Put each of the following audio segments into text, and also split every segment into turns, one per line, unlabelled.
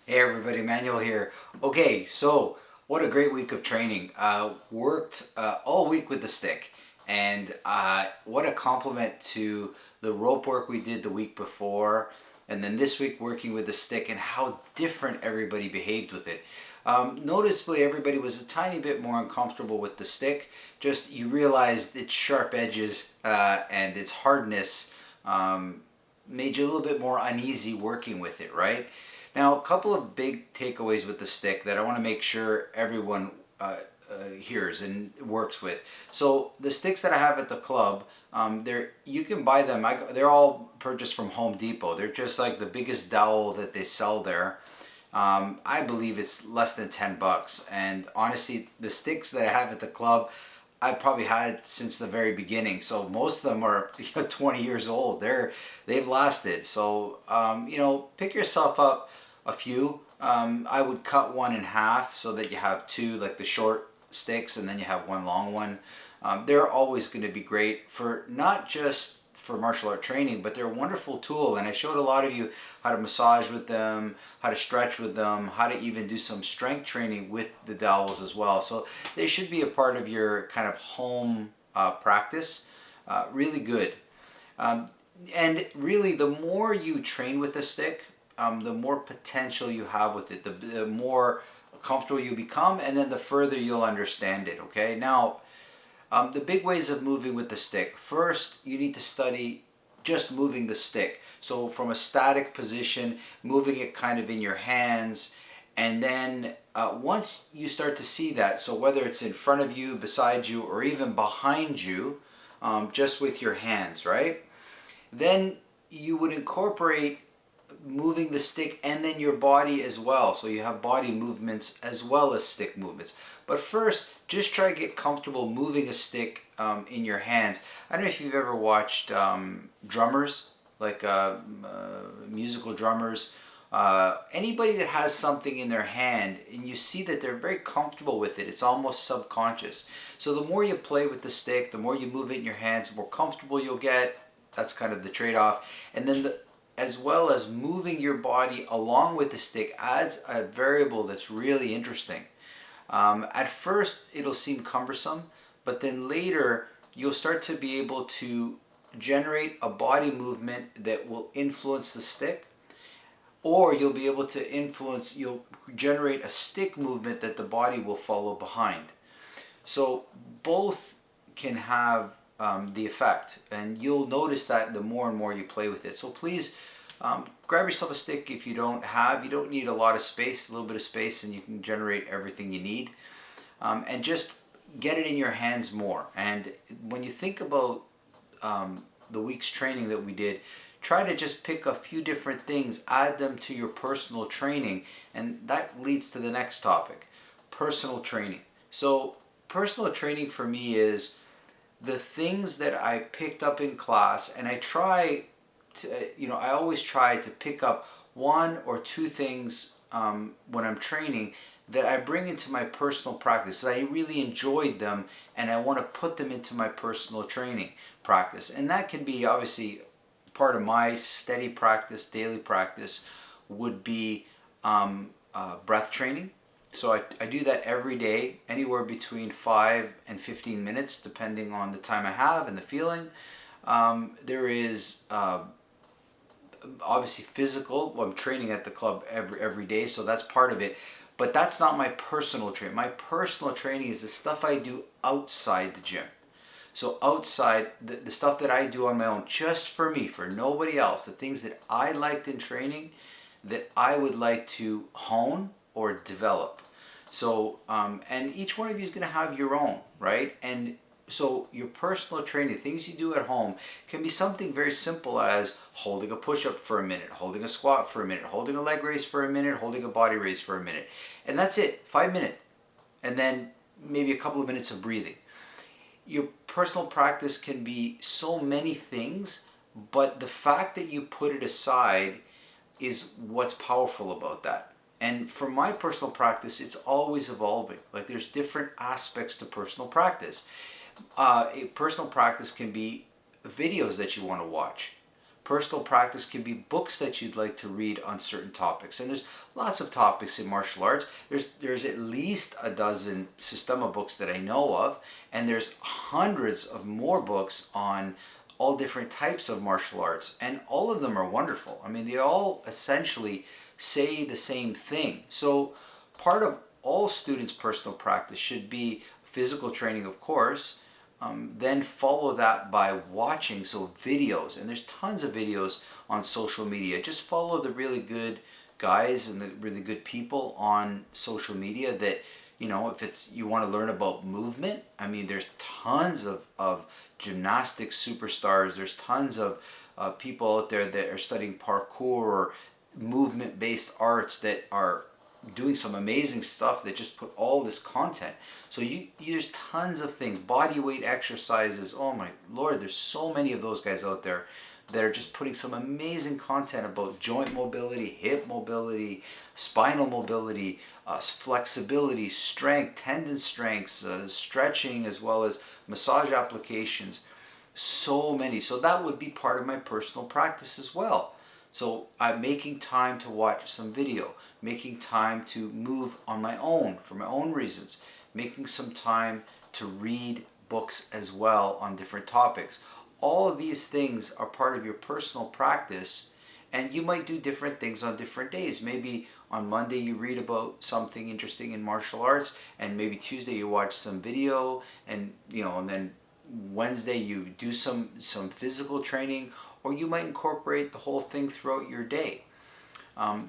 Hey everybody, Manuel here. Okay, so what a great week of training. Worked all week with the stick, and what a compliment to the rope work we did the week before, and then this week working with the stick, and how different everybody behaved with it. Noticeably, everybody was a tiny bit more uncomfortable with the stick. Just you realized its sharp edges and its hardness made you a little bit more uneasy working with it, right? Now, a couple of big takeaways with the stick that I want to make sure everyone hears and works with. So the sticks that I have at the club, they're you can buy them. They're all purchased from Home Depot. They're just like the biggest dowel that they sell there. I believe it's less than $10. And honestly, the sticks that I have at the club, I've probably had since the very beginning. So most of them are 20 years old. They've lasted. So pick yourself up a few. I would cut one in half so that you have two, like the short sticks, and then you have one long one. They're always going to be great for not just for martial art training, but they're a wonderful tool. And I showed a lot of you how to massage with them, how to stretch with them, how to even do some strength training with the dowels as well. So they should be a part of your kind of home practice. Really good. And really, the more you train with the stick, the more potential you have with it, the more comfortable you become, and then the further you'll understand it. Okay, now the big ways of moving with the stick. First, you need to study just moving the stick. So from a static position, moving it kind of in your hands, and then once you start to see that, so whether it's in front of you, beside you, or even behind you, just with your hands, right? Then you would incorporate moving the stick and then your body as well. So you have body movements as well as stick movements. But first, just try to get comfortable moving a stick in your hands. I don't know if you've ever watched drummers, like musical drummers. Anybody that has something in their hand and you see that they're very comfortable with it, it's almost subconscious. So the more you play with the stick, the more you move it in your hands, the more comfortable you'll get. That's kind of the trade-off. And then as well as moving your body along with the stick adds a variable that's really interesting. At first, it'll seem cumbersome, but then later, you'll start to be able to generate a body movement that will influence the stick, or you'll generate a stick movement that the body will follow behind. So both can have the effect, and you'll notice that the more and more you play with it. So please grab yourself a stick if you don't have. You don't need a lot of space, a little bit of space, and you can generate everything you need. And just get it in your hands more. And when you think about the week's training that we did, try to just pick a few different things, add them to your personal training, and that leads to the next topic, personal training. So personal training for me is the things that I picked up in class, and I try to, I always try to pick up one or two things when I'm training that I bring into my personal practice. I really enjoyed them and I want to put them into my personal training practice. And that can be obviously part of my steady practice, daily practice would be breath training. So I do that every day, anywhere between 5 and 15 minutes, depending on the time I have and the feeling. There is obviously physical. Well, I'm training at the club every day, so that's part of it. But that's not my personal training. My personal training is the stuff I do outside the gym. So outside, the stuff that I do on my own, just for me, for nobody else, the things that I liked in training that I would like to hone or develop. So, and each one of you is going to have your own, right? And so your personal training, things you do at home, can be something very simple as holding a push-up for a minute, holding a squat for a minute, holding a leg raise for a minute, holding a body raise for a minute. And that's it, 5 minutes. And then maybe a couple of minutes of breathing. Your personal practice can be so many things, but the fact that you put it aside is what's powerful about that. And for my personal practice, it's always evolving. Like there's different aspects to personal practice. A personal practice can be videos that you want to watch. Personal practice can be books that you'd like to read on certain topics. And there's lots of topics in martial arts. There's at least a dozen Systema books that I know of, and there's hundreds of more books on all different types of martial arts, and all of them are wonderful. I mean, they all essentially say the same thing. So part of all students' personal practice should be physical training, of course, then follow that by watching videos, and there's tons of videos on social media. Just follow the really good guys and the really good people on social media that, if it's you want to learn about movement. I mean, there's tons of gymnastics superstars. There's tons of people out there that are studying parkour or movement-based arts that are doing some amazing stuff that just put all this content. So there's tons of things, body weight exercises. Oh my Lord, there's so many of those guys out there that are just putting some amazing content about joint mobility, hip mobility, spinal mobility, flexibility, strength, tendon strengths, stretching, as well as massage applications. So many. So that would be part of my personal practice as well. So I'm making time to watch some video, making time to move on my own for my own reasons, making some time to read books as well on different topics. All of these things are part of your personal practice, and you might do different things on different days. Maybe on Monday you read about something interesting in martial arts, and maybe Tuesday you watch some video, and then Wednesday you do some physical training, or you might incorporate the whole thing throughout your day.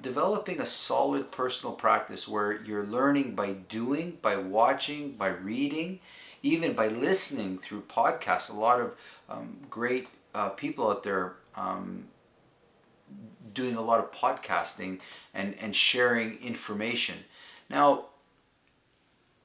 Developing a solid personal practice where you're learning by doing, by watching, by reading, even by listening through podcasts. A lot of great people out there doing a lot of podcasting and sharing information. Now,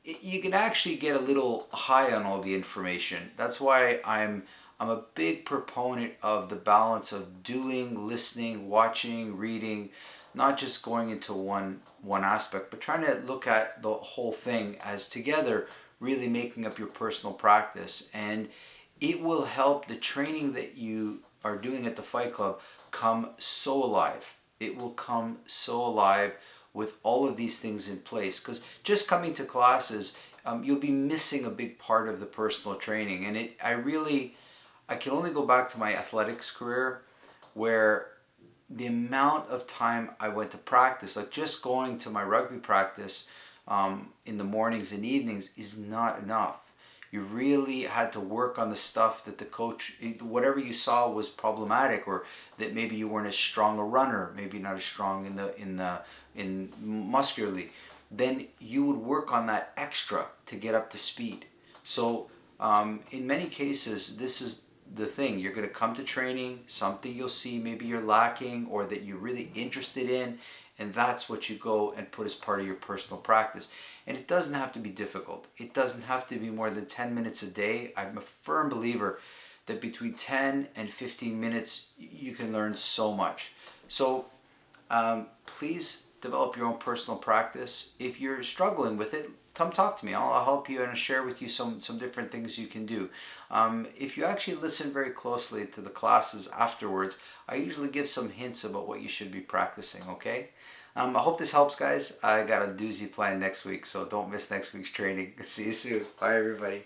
you can actually get a little high on all the information. That's why I'm a big proponent of the balance of doing, listening, watching, reading, not just going into one aspect, but trying to look at the whole thing as together, really making up your personal practice. And it will help the training that you are doing at the Fight Club come so alive. It will come so alive with all of these things in place, because just coming to classes, you'll be missing a big part of the personal training. And I can only go back to my athletics career, where the amount of time I went to practice, like just going to my rugby practice in the mornings and evenings, is not enough. You really had to work on the stuff that the coach, whatever you saw was problematic, or that maybe you weren't as strong a runner, maybe not as strong in muscularly, then you would work on that extra to get up to speed. So in many cases, this is the thing. You're going to come to training, something you'll see maybe you're lacking or that you're really interested in, and that's what you go and put as part of your personal practice. And it doesn't have to be difficult. It doesn't have to be more than 10 minutes a day. I'm a firm believer that between 10 and 15 minutes, you can learn so much. So please develop your own personal practice. If you're struggling with it, come talk to me. I'll help you and share with you some different things you can do. If you actually listen very closely to the classes afterwards, I usually give some hints about what you should be practicing, okay? I hope this helps, guys. I got a doozy planned next week, so don't miss next week's training. See you soon. Bye, everybody.